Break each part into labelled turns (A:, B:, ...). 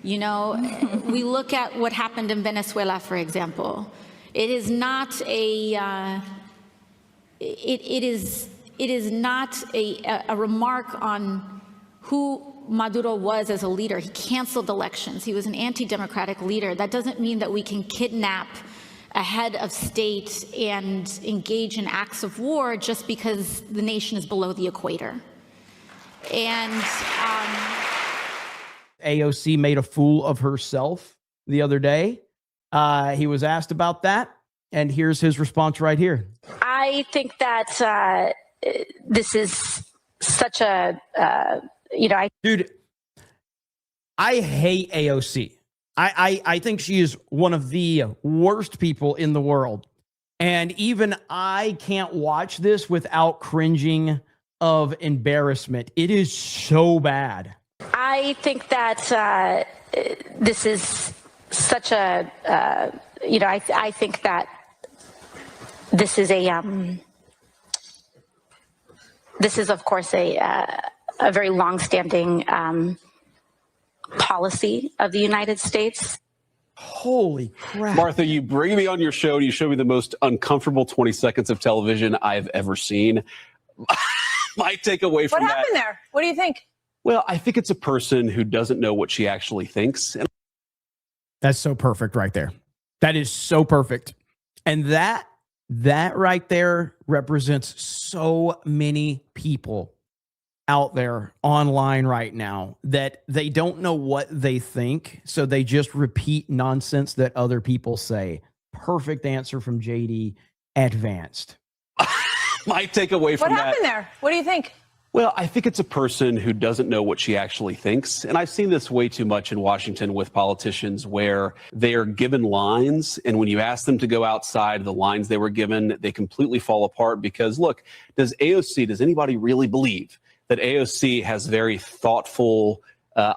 A: You know, we look at what happened in Venezuela, for example. It is not a it is not a remark on who Maduro was as a leader. He canceled elections. He was an anti-democratic leader. That doesn't mean that we can kidnap a head of state and engage in acts of war just because the nation is below the equator. And
B: AOC made a fool of herself the other day. He was asked about that, and here's his response right here.
C: I think that this is such a,
B: Dude, I hate AOC. I think she is one of the worst people in the world. And even I can't watch this without cringing of embarrassment. It is so bad.
C: I think that this is such a, I think that this is this is, of course, a very longstanding policy of the United States.
B: Holy crap.
D: Martha, you bring me on your show and you show me the most uncomfortable 20 seconds of television I've ever seen. My takeaway from that.
E: What happened there? What do you think?
D: Well, I think it's a person who doesn't know what she actually thinks.
B: That's so perfect right there. That is so perfect. And that right there represents so many people out there online right now that they don't know what they think. So they just repeat nonsense that other people say. Perfect answer from JD. Advanced.
D: My takeaway from that.
E: What happened there? What do you think?
D: Well, I think it's a person who doesn't know what she actually thinks. And I've seen this way too much in Washington with politicians where they are given lines. And when you ask them to go outside the lines they were given, they completely fall apart because, look, does anybody really believe that AOC has very thoughtful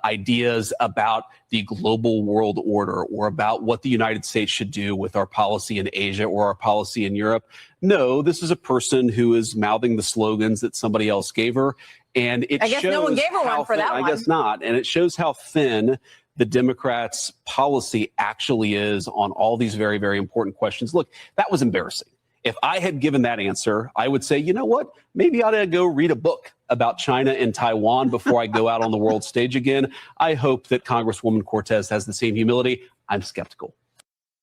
D: ideas about the global world order or about what the United States should do with our policy in Asia or our policy in Europe? No, this is a person who is mouthing the slogans that somebody else gave her. And it
E: I guess
D: shows
E: no one gave her one for that one.
D: I guess not. And it shows how thin the Democrats' policy actually is on all these very, very important questions. Look, that was embarrassing. If I had given that answer, I would say, you know what? Maybe I ought to go read a book about China and Taiwan before I go out on the world stage again. I hope that Congresswoman Cortez has the same humility. I'm skeptical.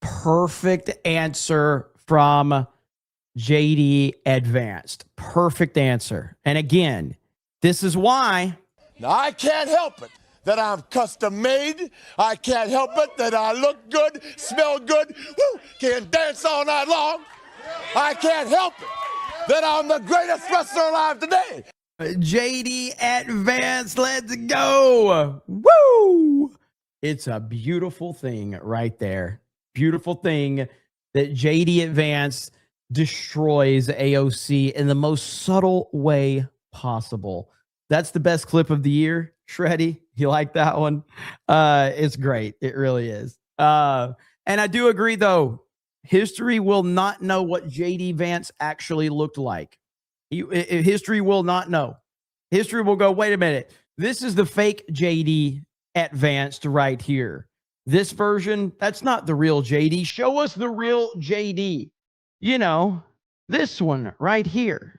B: Perfect answer from JD. Advanced. Perfect answer. And again, this is why.
F: Now, I can't help it that I'm custom made. I can't help it that I look good, smell good, can dance all night long. I can't help it that I'm the greatest wrestler alive today.
B: JD. Advanced, let's go. Woo! It's a beautiful thing right there. Beautiful thing that JD. Advanced destroys AOC in the most subtle way possible. That's the best clip of the year. Shreddy, you like that one? It's great. It really is. And I do agree, though. History will not know what JD. Vance actually looked like. History will not know. History will go, wait a minute. This is the fake JD. Advanced right here. This version, that's not the real JD. Show us the real JD. You know, this one right here.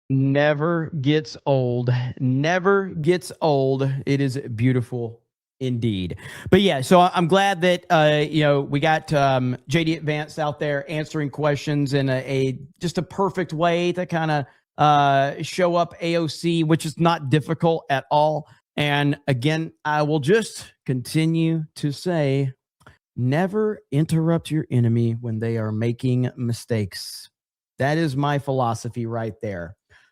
B: Never gets old. Never gets old. It is beautiful indeed. But yeah, so I'm glad that we got JD. Vance out there answering questions in just a perfect way to kind of show up AOC, which is not difficult at all. And again, I will just continue to say, Never interrupt your enemy when they are making mistakes. That is my philosophy right there.